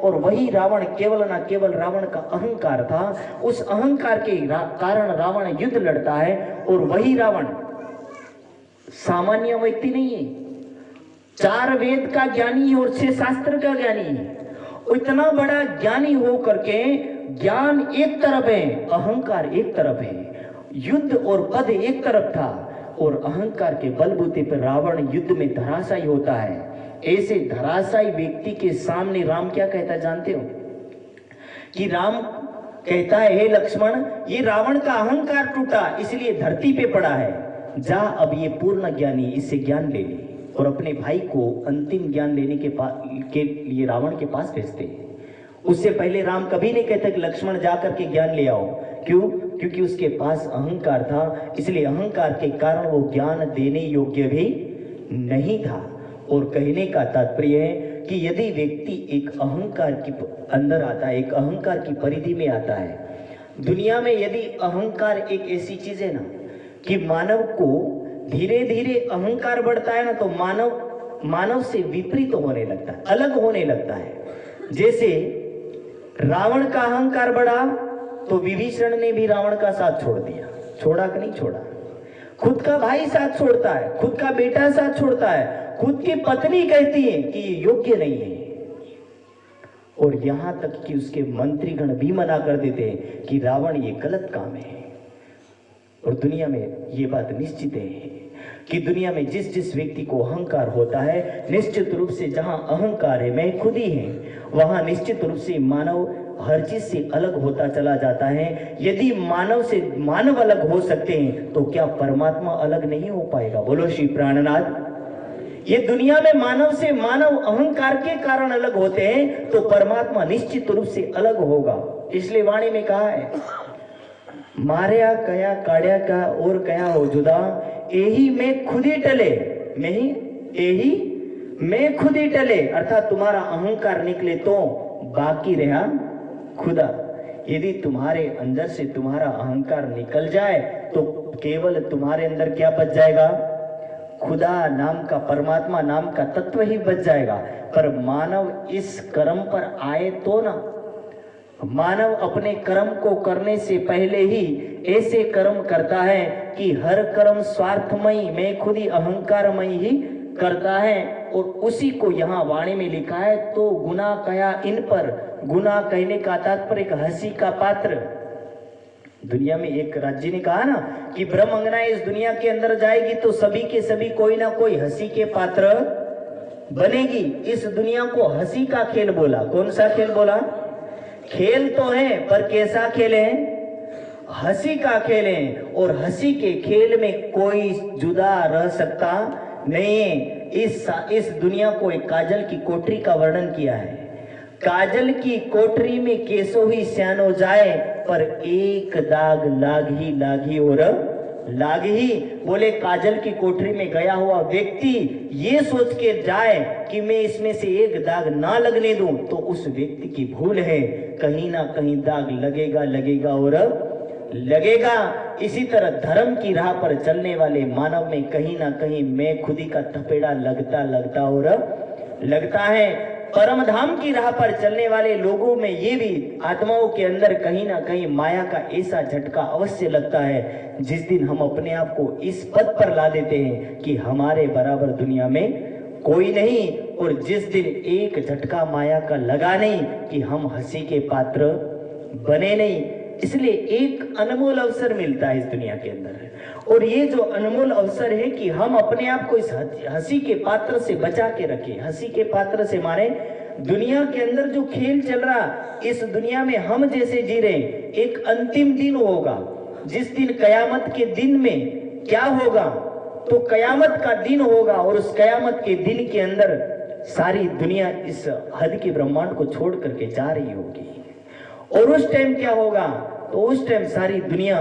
और वही रावण केवल ना केवल रावण का अहंकार था, उस अहंकार के कारण रावण युद्ध लड़ता है। और वही रावण सामान्य व्यक्ति नहीं है, 4 वेद का ज्ञानी है और 6 शास्त्र का ज्ञानी है। इतना बड़ा ज्ञानी हो करके ज्ञान एक तरफ है, अहंकार एक तरफ है, युद्ध और पद एक तरफ था, और अहंकार के बलबूते पर रावण युद्ध में धराशायी होता है। ऐसे धराशायी व्यक्ति के सामने राम क्या कहता जानते हो? कि राम कहता है, हे लक्ष्मण, ये रावण का अहंकार टूटा इसलिए धरती पे पड़ा है, जा अब ये पूर्ण ज्ञानी, इससे ज्ञान ले ले। और अपने भाई को अंतिम ज्ञान लेने के लिए रावण के पास भेजते हैं। उससे पहले राम कभी नहीं कहते कि लक्ष्मण जाकर के ज्ञान ले आओ। क्यों? क्योंकि उसके पास अहंकार था, इसलिए अहंकार के कारण वो ज्ञान देने योग्य भी नहीं था। और कहने का तात्पर्य है कि यदि व्यक्ति एक अहंकार के अंदर आता है, एक अहंकार की परिधि में आता है, दुनिया में यदि अहंकार एक ऐसी चीज है ना कि मानव को धीरे धीरे अहंकार बढ़ता है ना, तो मानव से विपरीत होने लगता है, अलग होने लगता है। जैसे रावण का अहंकार बढ़ा तो विभीषण ने भी रावण का साथ छोड़ दिया, छोड़ा कि नहीं छोड़ा? खुद का भाई साथ छोड़ता है, खुद का बेटा साथ छोड़ता है, खुद की पत्नी कहती है कि ये योग्य नहीं है, और यहां तक कि उसके मंत्रीगण भी मना कर देते हैं कि रावण ये गलत काम है। और दुनिया में ये बात निश्चित है कि दुनिया में जिस जिस व्यक्ति को अहंकार होता है, निश्चित रूप से जहां अहंकार है, मैं खुद ही है, वहां निश्चित रूप से मानव हर चीज से अलग होता चला जाता है। यदि मानव से मानव अलग हो सकते हैं तो क्या परमात्मा अलग नहीं हो पाएगा? बोलो श्री प्राणनाथ। ये दुनिया में मानव से मानव अहंकार के कारण अलग होते हैं तो परमात्मा निश्चित रूप से अलग होगा। इसलिए वाणी में कहा है, मार्या कया काढ़्या का और कया हो जुदा, यही मैं खुद ही टले, यही मैं खुद ही टले। अर्थात तुम्हारा अहंकार निकले तो बाकी रहा खुदा। यदि तुम्हारे अंदर से तुम्हारा अहंकार निकल जाए तो केवल तुम्हारे अंदर क्या बच जाएगा? खुदा नाम का, परमात्मा नाम का तत्व ही बच जाएगा। पर मानव इस कर्म पर आए तो ना, मानव अपने कर्म को करने से पहले ही ऐसे कर्म करता है कि हर कर्म स्वार्थमयी, मैं खुद ही अहंकारमयी ही करता है। और उसी को यहाँ वाणी में लिखा है, तो गुना कया इन पर, गुना कहने का तात्पर्य एक हंसी का पात्र। दुनिया में एक राज्य ने कहा ना कि ब्रह्मांगना इस दुनिया के अंदर जाएगी तो सभी के सभी कोई ना कोई हंसी के पात्र बनेगी। इस दुनिया को हंसी का खेल बोला। कौन सा खेल बोला? खेल तो है पर कैसा खेल है? हंसी का खेल है। और हंसी के खेल में कोई जुदा रह सकता नहीं है। इस दुनिया को एक काजल की कोठरी का वर्णन किया है। काजल की कोठरी में केसो ही स्यानो जाए, पर एक दाग लागी और लाग ही। बोले काजल की कोठरी में गया हुआ व्यक्ति ये सोच के जाए कि मैं इसमें से एक दाग ना लगने दूं, तो उस व्यक्ति की भूल है। कहीं ना कहीं दाग लगेगा और लगेगा। इसी तरह धर्म की राह पर चलने वाले मानव में कहीं ना कहीं मैं खुदी का थपेड़ा लगता और लगता है। परम धाम की राह पर चलने वाले लोगों में ये भी आत्माओं के अंदर कहीं ना कहीं माया का ऐसा झटका अवश्य लगता है। जिस दिन हम अपने आप को इस पद पर ला देते हैं कि हमारे बराबर दुनिया में कोई नहीं, और जिस दिन एक झटका माया का लगा नहीं कि हम हंसी के पात्र बने नहीं, इसलिए एक अनमोल अवसर मिलता है इस दुनिया के अंदर। और ये जो अनमोल अवसर है कि हम अपने आप को इस हंसी के पात्र से बचा के रखें। हंसी के पात्र से माने दुनिया के अंदर जो खेल चल रहा, इस दुनिया में हम जैसे जी रहे, एक अंतिम दिन होगा जिस दिन कयामत के दिन में क्या होगा, तो कयामत का दिन होगा। और उस कयामत के दिन के अंदर सारी दुनिया इस हद के ब्रह्मांड को छोड़ करके जा रही होगी। और उस टाइम क्या होगा, तो उस टाइम सारी दुनिया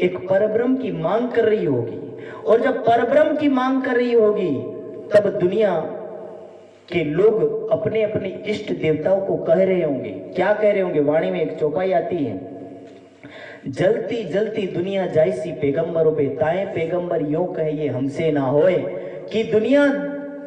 एक परब्रह्म की मांग कर रही होगी। और जब परब्रह्म की मांग कर रही होगी तब दुनिया के लोग अपने अपने इष्ट देवताओं को कह रहे होंगे। क्या कह रहे होंगे? वाणी में एक चौपाई आती है, जलती जलती दुनिया जाइसी पैगंबरों पे, ताए पैगंबर यूं कहे ये हमसे ना होए। कि दुनिया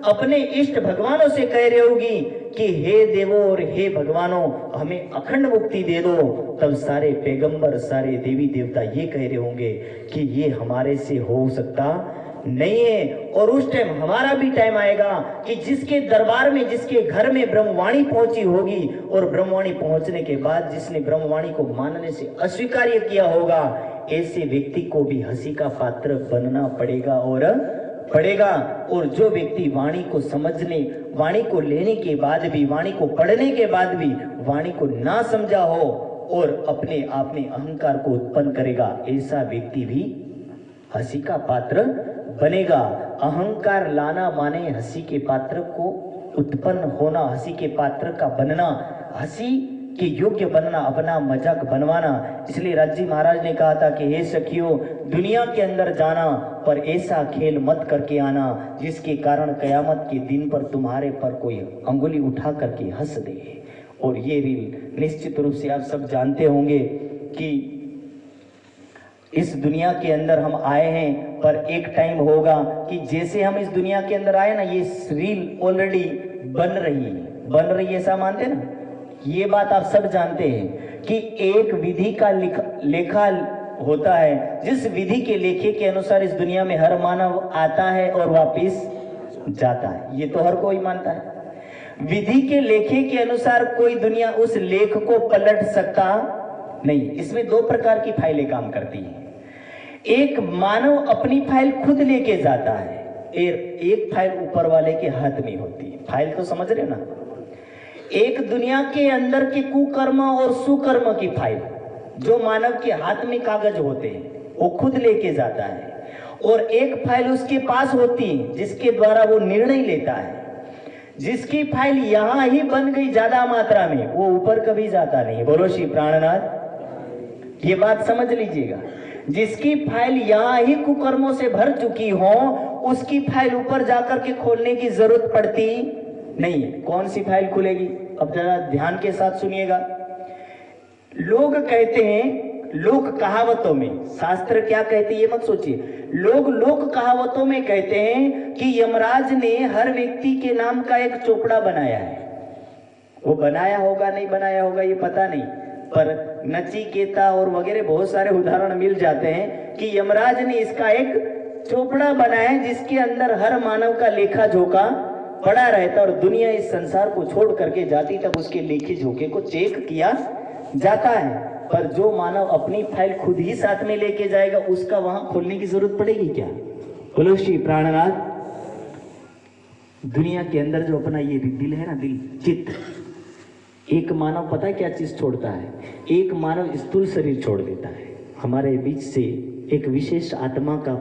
अपने इष्ट भगवानों से कह रही होगी कि हे देवो और हे भगवानों हमें अखंड मुक्ति दे दो, तब सारे पैगंबर सारे देवी देवता ये कह रहे होंगे कि ये हमारे से हो सकता नहीं है। और उस टाइम हमारा भी टाइम आएगा कि जिसके दरबार में जिसके घर में ब्रह्मवाणी पहुंची होगी और ब्रह्मवाणी पहुंचने के बाद जिसने ब्रह्मवाणी को मानने से अस्वीकार्य किया होगा, ऐसे व्यक्ति को भी हंसी का पात्र बनना पड़ेगा और जो व्यक्ति वाणी को समझने, वाणी को लेने के बाद भी, वाणी को पढ़ने के बाद भी वाणी को ना समझा हो और अपने आप में अहंकार को उत्पन्न करेगा, ऐसा व्यक्ति भी हंसी का पात्र बनेगा। अहंकार लाना माने हंसी के पात्र को उत्पन्न होना, हंसी के पात्र का बनना, हंसी के योग्य बनना, अपना मजाक बनवाना। इसलिए राजी महाराज ने कहा था कि हे सखियों, दुनिया के अंदर जाना पर ऐसा खेल मत करके आना जिसके कारण कयामत के दिन पर तुम्हारे पर कोई अंगुली उठा करके हंस दे। और ये रील निश्चित रूप से आप सब जानते होंगे कि इस दुनिया के अंदर हम आए हैं, पर एक टाइम होगा कि जैसे हम इस दुनिया के अंदर आए ना, ये रील ऑलरेडी बन रही है, ऐसा मानते ना। ये बात आप सब जानते हैं कि एक विधि का लेखा होता है, जिस विधि के लेखे के अनुसार इस दुनिया में हर मानव आता है और वापिस जाता है। ये तो हर कोई मानता है। विधि के लेखे के अनुसार कोई दुनिया उस लेख को पलट सकता नहीं। इसमें दो प्रकार की फाइलें काम करती हैं। एक मानव अपनी फाइल खुद लेके जाता है, एक फाइल ऊपर वाले के हाथ में होती है। फाइल तो समझ रहे ना। एक दुनिया के अंदर के कुकर्म और सुकर्म की फाइल जो मानव के हाथ में कागज होते हैं वो खुद लेके जाता है, और एक फाइल उसके पास होती है जिसके द्वारा वो निर्णय लेता है। जिसकी फाइल यहां ही बन गई ज्यादा मात्रा में, वो ऊपर कभी जाता नहीं। बोलो श्री प्राणनाथ, ये बात समझ लीजिएगा। जिसकी फाइल यहां ही कुकर्मों से भर चुकी हो, उसकी फाइल ऊपर जाकर के खोलने की जरूरत पड़ती नहीं है। कौन सी फाइल खुलेगी? अब जरा ध्यान के साथ सुनिएगा। लोग कहते हैं, लोक कहावतों में, शास्त्र क्या कहते हैं ये मत सोचिए, लोक कहावतों में कहते हैं कि यमराज ने हर व्यक्ति के नाम का एक चोपड़ा बनाया है। वो बनाया होगा नहीं बनाया होगा ये पता नहीं, पर नचिकेता और वगैरह बहुत सारे उदाहरण मिल जाते हैं कि यमराज ने इसका एक चोपड़ा बनाया है जिसके अंदर हर मानव का लेखा जोखा पड़ा रहता, और दुनिया इस संसार को छोड़ करके जाती तब उसके लेखे जोखे को चेक किया जाता है। पर जो मानव अपनी फाइल खुद ही साथ में लेके जाएगा, उसका वहां खोलने की जरूरत पड़ेगी क्या? बोलो श्री प्राणनाथ। दुनिया के अंदर जो अपना ये दिल है ना, दिल, चित्त, एक मानव पता है क्या चीज छोड़ता है? एक मानव स्थूल शरीर छोड़ देता है। हमारे बीच से एक विशेष आत्मा का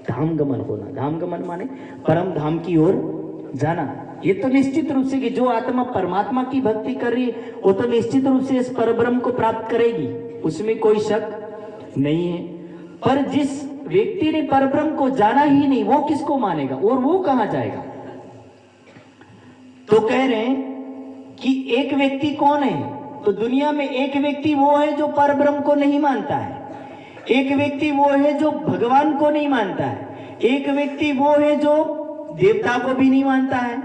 धाम गमन होना। धाम गमन माने परम धाम की ओर जाना। ये तो निश्चित रूप से कि जो आत्मा परमात्मा की भक्ति कर रही है वो तो निश्चित रूप से इस परब्रह्म को प्राप्त करेगी, उसमें कोई शक नहीं है। पर जिस व्यक्ति ने परब्रह्म को जाना ही नहीं, वो किसको मानेगा और वो कहां जाएगा? तो कह रहे हैं कि एक व्यक्ति कौन है? तो दुनिया में एक व्यक्ति वो है जो परब्रह्म को नहीं मानता है, एक व्यक्ति वो है जो भगवान को नहीं मानता है, एक व्यक्ति वो है जो देवता को भी नहीं मानता है।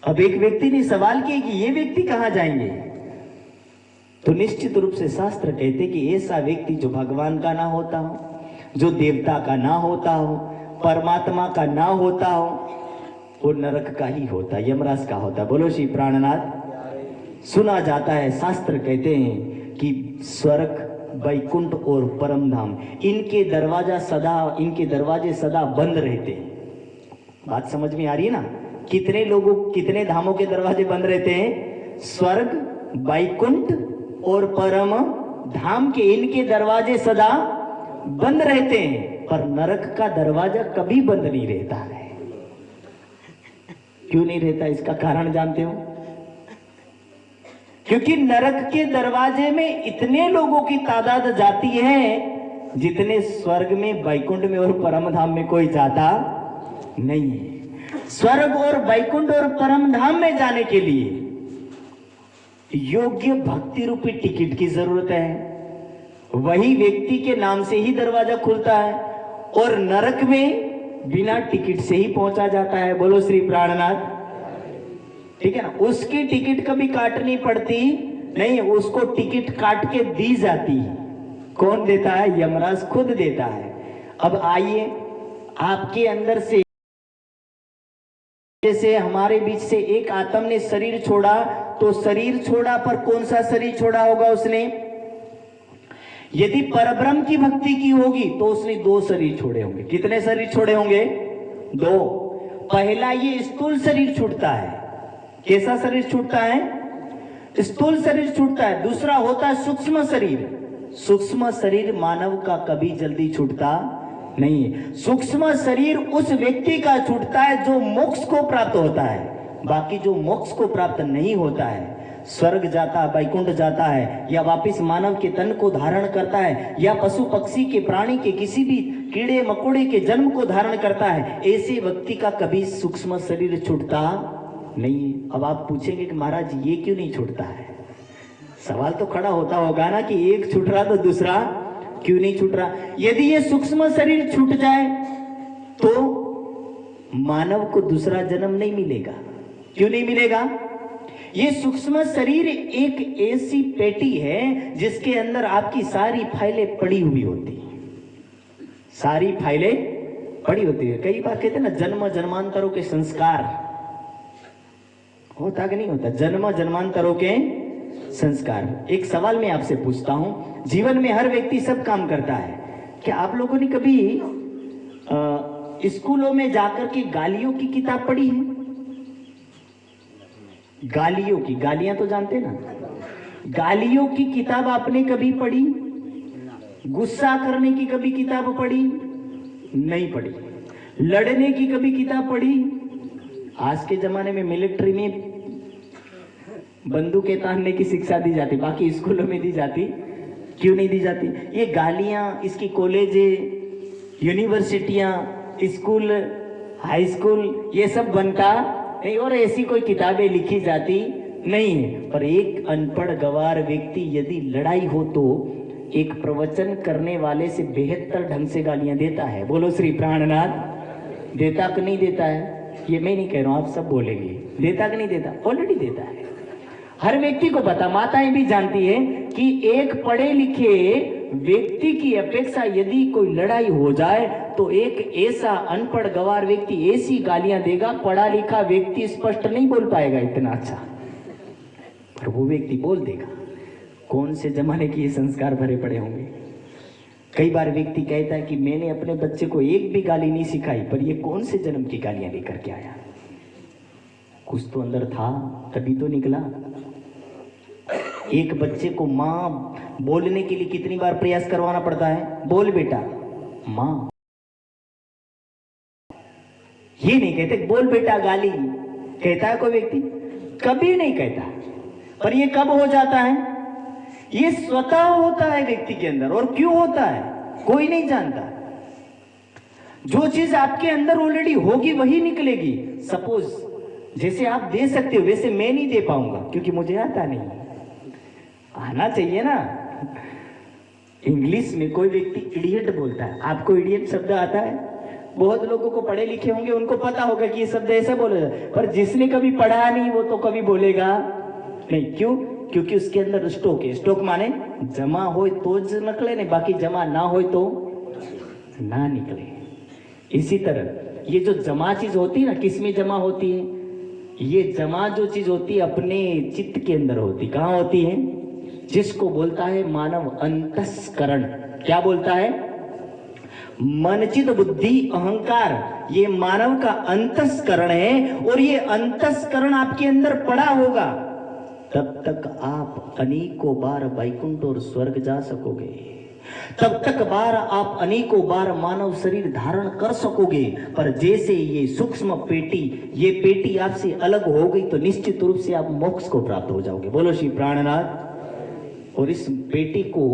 अब एक व्यक्ति ने सवाल किया कि ये व्यक्ति कहां जाएंगे? तो निश्चित रूप से शास्त्र कहते कि ऐसा व्यक्ति जो भगवान का ना होता हो, जो देवता का ना होता हो, परमात्मा का ना होता हो, वो नरक का ही होता, यमराज का होता। बोलो श्री प्राणनाथ। सुना जाता है, शास्त्र कहते हैं कि स्वर्ग, वैकुंठ और परम धाम, इनके दरवाजे सदा बंद रहते हैं। बात समझ में आ रही है ना? कितने धामों के दरवाजे बंद रहते हैं? स्वर्ग, वैकुंठ और परम धाम के, इनके दरवाजे सदा बंद रहते हैं, पर नरक का दरवाजा कभी बंद नहीं रहता है। क्यों नहीं रहता? इसका कारण जानते हो? क्योंकि नरक के दरवाजे में इतने लोगों की तादाद जाती है जितने स्वर्ग में, वैकुंठ में और परम धाम में कोई जाता नहीं है। स्वर्ग और वैकुंठ और परम धाम में जाने के लिए योग्य भक्ति रूपी टिकट की जरूरत है। वही व्यक्ति के नाम से ही दरवाजा खुलता है, और नरक में बिना टिकट से ही पहुंचा जाता है। बोलो श्री प्राणनाथ। ठीक है ना, उसकी टिकट कभी काटनी पड़ती नहीं, उसको टिकट काट के दी जाती। कौन देता है? यमराज खुद देता है। अब आइए, आपके अंदर से, जैसे हमारे बीच से एक आत्मा ने शरीर छोड़ा, तो शरीर छोड़ा पर कौन सा शरीर छोड़ा होगा उसने? यदि परब्रह्म की भक्ति की होगी तो उसने 2 शरीर छोड़े होंगे। कितने शरीर छोड़े होंगे? 2। पहला ये स्थूल शरीर छूटता है। कैसा शरीर छूटता है? स्थूल शरीर छूटता है। दूसरा होता है सूक्ष्म शरीर। सूक्ष्म शरीर मानव का कभी जल्दी छूटता नहीं है। सूक्ष्म शरीर उस व्यक्ति का छूटता है जो मोक्ष को प्राप्त होता है। बाकी जो मोक्ष को प्राप्त नहीं होता है, स्वर्ग जाता है, वैकुंठ जाता है, या वापिस मानव के तन को धारण करता है, या पशु पक्षी के, प्राणी के, किसी भी कीड़े मकोड़े के जन्म को धारण करता है, ऐसे व्यक्ति का कभी सूक्ष्म शरीर छूटता नहीं है। अब आप पूछेंगे कि महाराज ये क्यों नहीं छूटता है? सवाल तो खड़ा होता होगा ना कि एक छूट रहा तो दूसरा क्यों नहीं छूट रहा? यदि ये सूक्ष्म शरीर छूट जाए तो मानव को दूसरा जन्म नहीं मिलेगा। क्यों नहीं मिलेगा? ये सूक्ष्म शरीर एक ऐसी पेटी है जिसके अंदर आपकी सारी फाइलें पड़ी हुई होती है। सारी फाइलें पड़ी होती है। कई बार कहते हैं ना, जन्म जन्मांतरों के संस्कार, होता कि नहीं होता? जन्म जन्मांतरों के संस्कार। एक सवाल मैं आपसे पूछता हूं, जीवन में हर व्यक्ति सब काम करता है, क्या आप लोगों ने कभी स्कूलों में जाकर के गालियों की किताब पढ़ी है? गालियों की, गालियां तो जानते ना, गालियों की किताब आपने कभी पढ़ी? गुस्सा करने की कभी किताब पढ़ी? नहीं पढ़ी। लड़ने की कभी किताब पढ़ी? आज के जमाने में मिलिट्री में बंदूकें तानने की शिक्षा दी जाती, बाकी स्कूलों में दी जाती। क्यों नहीं दी जाती? ये गालियां, इसकी कॉलेज, यूनिवर्सिटियां, स्कूल, हाई स्कूल, ये सब बनता नहीं और ऐसी कोई किताबें लिखी जाती नहीं है। पर एक अनपढ़ गवार व्यक्ति यदि लड़ाई हो तो एक प्रवचन करने वाले से बेहतर ढंग से गालियां देता है। बोलो श्री प्राणनाथ। देता कि नहीं देता है? ये मैं नहीं कह रहा हूं, आप सब बोलेंगे। देता कि नहीं देता? ऑलरेडी देता है। हर व्यक्ति को पता, माताएं भी जानती है कि एक पढ़े लिखे व्यक्ति की अपेक्षा यदि कोई लड़ाई हो जाए तो एक ऐसा अनपढ़ गवार व्यक्ति ऐसी गालियां देगा, पढ़ा लिखा व्यक्ति स्पष्ट नहीं बोल पाएगा इतना अच्छा, पर वो व्यक्ति बोल देगा। कौन से जमाने की ये संस्कार भरे पड़े होंगे। कई बार व्यक्ति कहता है कि मैंने अपने बच्चे को एक भी गाली नहीं सिखाई, पर ये कौन से जन्म की गालियां लेकर के आया? कुछ तो अंदर था तभी तो निकला। एक बच्चे को माँ बोलने के लिए कितनी बार प्रयास करवाना पड़ता है? बोल बेटा माँ। ये नहीं कहते बोल बेटा गाली, कहता है कोई व्यक्ति? कभी नहीं कहता। पर ये कब हो जाता है? ये स्वतः होता है व्यक्ति के अंदर। और क्यों होता है कोई नहीं जानता। जो चीज आपके अंदर ऑलरेडी होगी वही निकलेगी। सपोज जैसे आप दे सकते हो वैसे मैं नहीं दे पाऊंगा क्योंकि मुझे आता नहीं। आना चाहिए ना। इंग्लिश में कोई व्यक्ति इडियट बोलता है, आपको इडियट शब्द आता है? बहुत लोगों को पढ़े लिखे होंगे, उनको पता होगा कि ये शब्द ऐसा बोला जाता है, पर जिसने कभी पढ़ा नहीं वो तो कभी बोलेगा नहीं। क्यों? क्योंकि उसके अंदर स्टॉक है। स्टॉक माने जमा हो तो निकले, नहीं बाकी जमा ना हो तो ना निकले। इसी तरह ये जो जमा चीज होती है ना, किस में जमा होती है? ये जमा जो चीज होती है अपने चित्त के अंदर होती। कहाँ होती है? जिसको बोलता है मानव अंतस्करण। क्या बोलता है? मन चित बुद्धि अहंकार, ये मानव का अंतस्करण है। और ये अंतस्करण आपके अंदर पड़ा होगा तब तक आप अनेकों बार वैकुंठ और स्वर्ग जा सकोगे। तब तक बार आप अनेकों बार मानव शरीर धारण कर सकोगे। पर जैसे ये सूक्ष्म पेटी, ये पेटी आपसे अलग हो गई तो निश्चित रूप से आप मोक्ष को प्राप्त हो जाओगे। बोलो श्री प्राणनाथ। और इस पेटी को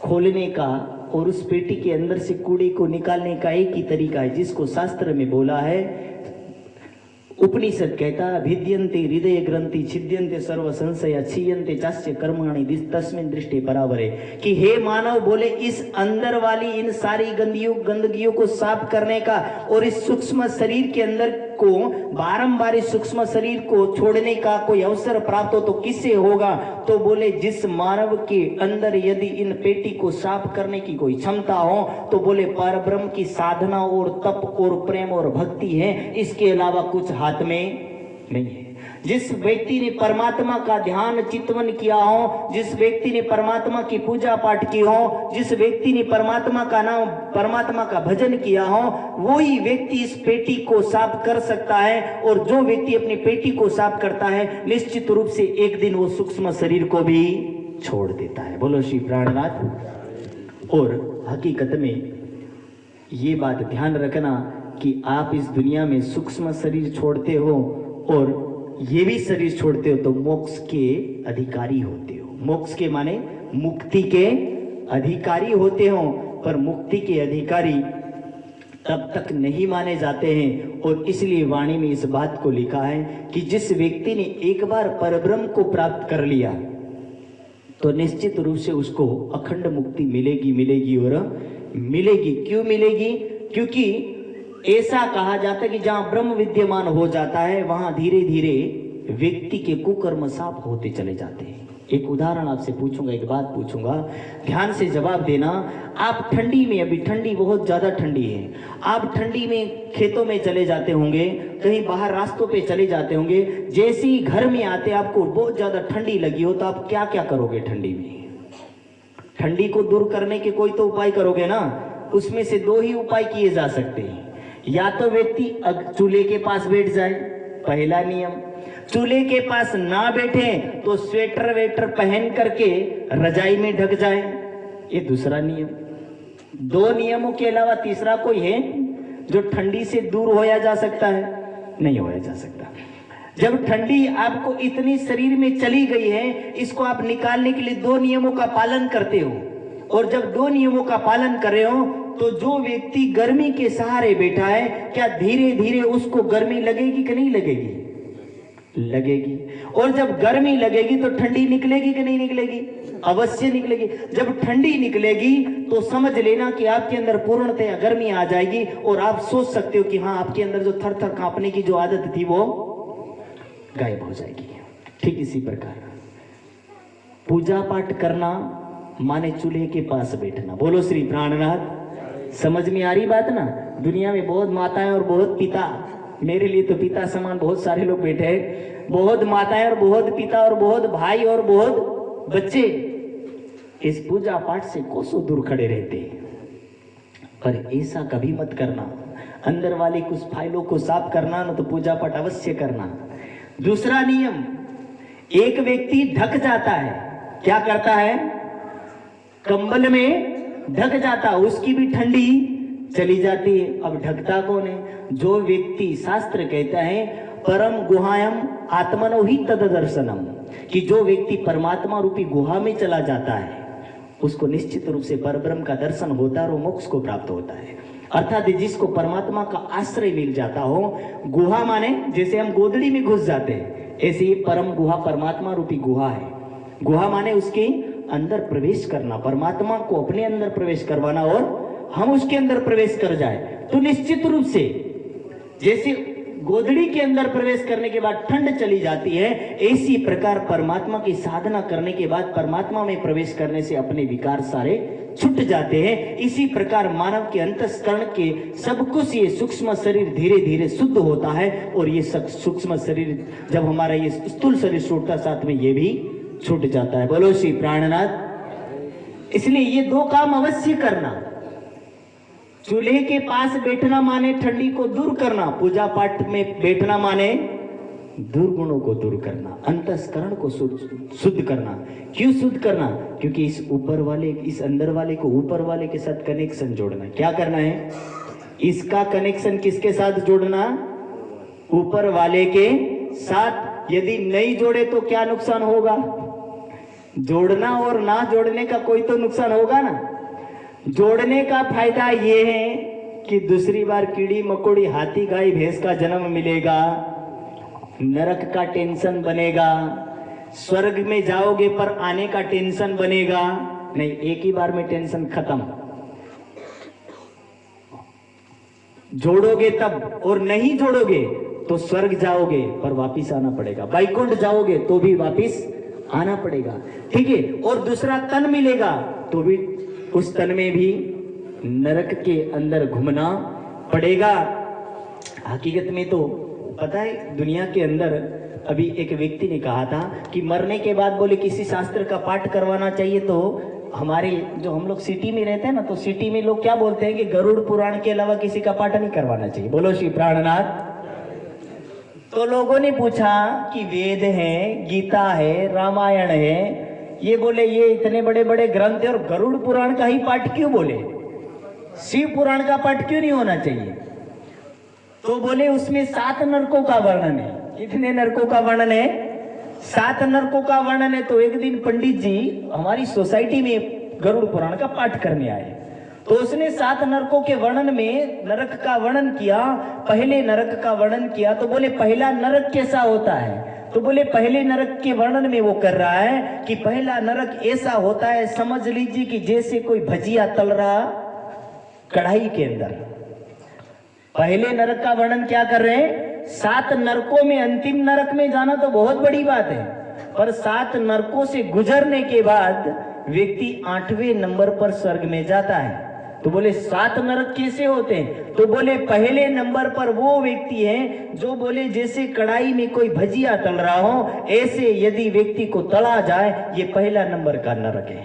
खोलने का और उस पेटी के अंदर से कूड़े को निकालने का एक ही तरीका है, जिसको शास्त्र में बोला है। उपनिषद कहता है भिद्यन्ते हृदय ग्रंथि छिद्यन्ते सर्व संशय क्षीयन्ते चास्य कर्माणि तस्मिन् दृष्टि बराबरे। कि हे मानव बोले इस अंदर वाली इन सारी गंदगियों को साफ करने का और इस सूक्ष्म शरीर के अंदर को बारंबार इस सूक्ष्म शरीर को छोड़ने का कोई अवसर प्राप्त हो तो किससे होगा? तो बोले जिस मानव के अंदर यदि इन पेटी को साफ करने की कोई क्षमता हो तो बोले परब्रह्म की साधना और तप और प्रेम और भक्ति है, इसके अलावा कुछ हाथ में नहीं है। जिस व्यक्ति ने परमात्मा का ध्यान चिंतन किया हो, जिस व्यक्ति ने परमात्मा की पूजा पाठ की हो, जिस व्यक्ति ने परमात्मा का नाम परमात्मा का भजन किया हो, वही व्यक्ति इस पेटी को साफ कर सकता है। और जो व्यक्ति अपनी पेटी को साफ करता है निश्चित रूप से एक दिन वो सूक्ष्म शरीर को भी छोड़ देता है। बोलो श्री प्राणनाथ। और हकीकत में ये बात ध्यान रखना कि आप इस दुनिया में सूक्ष्म शरीर छोड़ते हो और ये भी शरीर छोड़ते हो तो मोक्ष के अधिकारी होते हो। मोक्ष के माने मुक्ति के अधिकारी होते हो, पर मुक्ति के अधिकारी तब तक नहीं माने जाते हैं। और इसलिए वाणी में इस बात को लिखा है कि जिस व्यक्ति ने एक बार परब्रह्म को प्राप्त कर लिया तो निश्चित रूप से उसको अखंड मुक्ति मिलेगी मिलेगी और मिलेगी। क्यों मिलेगी? क्योंकि ऐसा कहा जाता है कि जहां ब्रह्म विद्यमान हो जाता है वहां धीरे धीरे व्यक्ति के कुकर्म साफ होते चले जाते हैं। एक उदाहरण आपसे पूछूंगा, एक बात पूछूंगा, ध्यान से जवाब देना। आप ठंडी में, अभी ठंडी बहुत ज्यादा ठंडी है, आप ठंडी में खेतों में चले जाते होंगे, कहीं बाहर रास्तों पे चले जाते होंगे, जैसे ही घर में आते आपको बहुत ज्यादा ठंडी लगी हो तो आप क्या क्या करोगे? ठंडी में ठंडी को दूर करने के कोई तो उपाय करोगे ना। उसमें से दो ही उपाय किए जा सकते हैं। या तो व्यक्ति चूल्हे के पास बैठ जाए, पहला नियम। चूल्हे के पास ना बैठे तो स्वेटर वेटर पहन करके रजाई में ढक जाए, ये दूसरा नियम। दो नियमों के अलावा तीसरा कोई है जो ठंडी से दूर होया जा सकता है? नहीं होया जा सकता। जब ठंडी आपको इतनी शरीर में चली गई है, इसको आप निकालने के लिए दो नियमों का पालन करते हो। और जब दो नियमों का पालन कर रहे हो तो जो व्यक्ति गर्मी के सहारे बैठा है, क्या धीरे धीरे उसको गर्मी लगेगी कि नहीं लगेगी? लगेगी। और जब गर्मी लगेगी तो ठंडी निकलेगी कि नहीं निकलेगी? अवश्य निकलेगी। जब ठंडी निकलेगी तो समझ लेना कि आपके अंदर पूर्णतया गर्मी आ जाएगी और आप सोच सकते हो कि हाँ, आपके अंदर जो थर थर कांपने की जो आदत थी वो गायब हो जाएगी। ठीक इसी प्रकार पूजा पाठ करना माने चूल्हे के पास बैठना। बोलो श्री प्राणनाथ। समझ में आ रही बात ना? दुनिया में बहुत माताएं और बहुत पिता, मेरे लिए तो पिता समान बहुत सारे लोग बैठे हैं, बहुत माताएं और बहुत पिता और बहुत भाई और बहुत बच्चे इस पूजा पाठ से कोसों दूर खड़े रहते हैं। पर ऐसा कभी मत करना। अंदर वाले कुछ फाइलों को साफ करना ना तो पूजा पाठ अवश्य करना। दूसरा नियम, एक व्यक्ति ढक जाता है, क्या करता है? कंबल में ढक जाता, उसकी भी ठंडी चली जाती है। अब ढकता कौन है? जो व्यक्ति, शास्त्र कहता है परम गुहायम आत्मनो ही तददर्शनम, कि जो व्यक्ति परमात्मा रूपी गुहा में चला जाता है उसको निश्चित रूप से परब्रह्म का दर्शन होता है और मोक्ष को प्राप्त होता है। अर्थात जिसको परमात्मा का आश्रय मिल जाता हो, गुहा माने जैसे हम गोदड़ी में घुस जाते हैं, ऐसे ही परम गुहा परमात्मा रूपी गुहा है। गुहा माने उसके अंदर प्रवेश करना, परमात्मा को अपने अंदर प्रवेश करवाना और हम उसके अंदर प्रवेश कर जाए तो निश्चित रूप से जैसे गोदड़ी के अंदर प्रवेश करने के बाद ठंड चली जाती है, इसी प्रकार परमात्मा की साधना करने के बाद परमात्मा में प्रवेश करने से अपने विकार सारे छूट जाते हैं। इसी प्रकार मानव के अंतःकरण के सब कुछ ये सूक्ष्म शरीर धीरे धीरे शुद्ध होता है और ये सूक्ष्म शरीर जब हमारा ये स्थूल शरीर छूटता साथ में ये भी छूट जाता है। बोलो श्री प्राणनाथ। इसलिए ये दो काम अवश्य करना। चूल्हे के पास बैठना माने ठंडी को दूर करना, पूजा पाठ में बैठना माने दुर्गुणों को दूर करना, अंतःकरण को शुद्ध करना। क्यों शुद्ध करना? क्योंकि इस ऊपर वाले, इस अंदर वाले को ऊपर वाले के साथ कनेक्शन जोड़ना। क्या करना है? इसका कनेक्शन किसके साथ जोड़ना? ऊपर वाले के साथ। यदि नहीं जोड़े तो क्या नुकसान होगा? जोड़ना और ना जोड़ने का कोई तो नुकसान होगा ना। जोड़ने का फायदा ये है कि दूसरी बार कीड़ी मकोड़ी हाथी गाय भैंस का जन्म मिलेगा, नरक का टेंशन बनेगा, स्वर्ग में जाओगे पर आने का टेंशन बनेगा नहीं, एक ही बार में टेंशन खत्म। जोड़ोगे तब, और नहीं जोड़ोगे तो स्वर्ग जाओगे पर वापिस आना पड़ेगा, वैकुंठ जाओगे तो भी वापिस आना पड़ेगा, ठीक है। और दूसरा तन मिलेगा तो भी उस तन में भी नरक के अंदर घूमना पड़ेगा। हकीकत में तो पता है दुनिया के अंदर अभी एक व्यक्ति ने कहा था कि मरने के बाद बोले किसी शास्त्र का पाठ करवाना चाहिए, तो हमारे जो हम लोग सिटी में रहते हैं ना, तो सिटी में लोग क्या बोलते हैं कि गरुड़ पुराण के अलावा किसी का पाठ नहीं करवाना चाहिए। बोलो श्री प्राणनाथ। तो लोगों ने पूछा कि वेद है, गीता है, रामायण है, ये बोले ये इतने बड़े बड़े ग्रंथ है और गरुड़ पुराण का ही पाठ क्यों बोले, शिव पुराण का पाठ क्यों नहीं होना चाहिए? तो बोले उसमें 7 नरकों का वर्णन है। कितने नरकों का वर्णन है? 7 नरकों का वर्णन है। तो एक दिन पंडित जी हमारी सोसाइटी में गरुड़ पुराण का पाठ करने आए, तो उसने 7 नरकों के वर्णन में नरक का वर्णन किया। पहले नरक का वर्णन किया तो बोले पहला नरक कैसा होता है? तो बोले पहले नरक के वर्णन में वो कर रहा है कि पहला नरक ऐसा होता है, समझ लीजिए कि जैसे कोई भजिया तल रहा कढ़ाई के अंदर। पहले नरक का वर्णन क्या कर रहे हैं? 7 नरकों में अंतिम नरक में जाना तो बहुत बड़ी बात है, पर 7 नरकों से गुजरने के बाद व्यक्ति 8वें नंबर पर स्वर्ग में जाता है। तो बोले 7 नरक कैसे होते हैं? तो बोले पहले नंबर पर वो व्यक्ति है जो बोले जैसे कढ़ाई में कोई भजिया तल रहा हो, ऐसे यदि व्यक्ति को तला जाए, ये पहला नंबर का नरक है।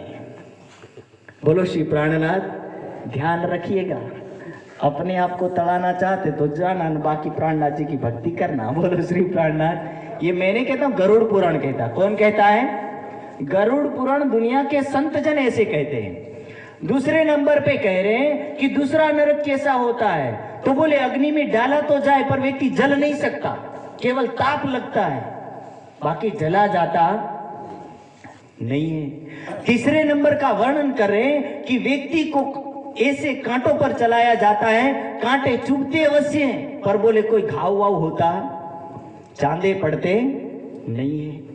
बोलो श्री प्राणनाथ। ध्यान रखिएगा, अपने आप को तड़ाना चाहते तो जाना, बाकी प्राणनाथ जी की भक्ति करना। बोलो श्री प्राणनाथ। ये मैंने कहता हूं, गरुड़ पुराण कहता। कौन कहता है? गरुड़ पुराण दुनिया के संत जन ऐसे कहते हैं। दूसरे नंबर पे कह रहे हैं कि दूसरा नरक कैसा होता है? तो बोले अग्नि में डाला तो जाए पर व्यक्ति जल नहीं सकता, केवल ताप लगता है, बाकी जला जाता नहीं है। तीसरे नंबर का वर्णन कर रहे हैं कि व्यक्ति को ऐसे कांटों पर चलाया जाता है, कांटे चुभते अवश्य हैं पर बोले कोई घाव वाव होता, चांदे पड़ते नहीं है।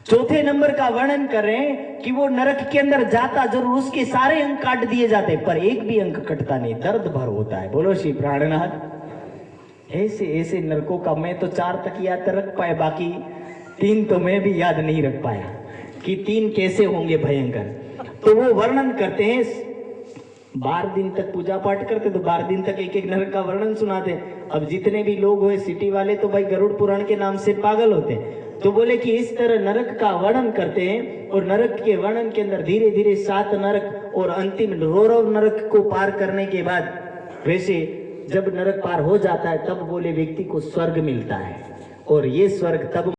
चौथे नंबर का वर्णन कर रहे हैं कि वो नरक के अंदर जाता जरूर, उसके सारे अंग काट दिए जाते पर एक भी अंग कटता नहीं, दर्द भर होता है। बोलो श्री प्राणनाथ। ऐसे ऐसे नरकों का मैं तो 4 तक याद रख पाया, बाकी 3 तो मैं भी याद नहीं रख पाया कि 3 कैसे होंगे भयंकर। तो वो वर्णन करते हैं, 12 दिन तक पूजा पाठ करते तो 12 दिन तक एक एक नरक का वर्णन सुनाते। अब जितने भी लोग हुए सिटी वाले तो भाई गरुड़ पुराण के नाम से पागल होते। तो बोले कि इस तरह नरक का वर्णन करते हैं और नरक के वर्णन के अंदर धीरे धीरे 7 नरक और अंतिम रौरव नरक को पार करने के बाद, वैसे जब नरक पार हो जाता है तब बोले व्यक्ति को स्वर्ग मिलता है, और ये स्वर्ग तब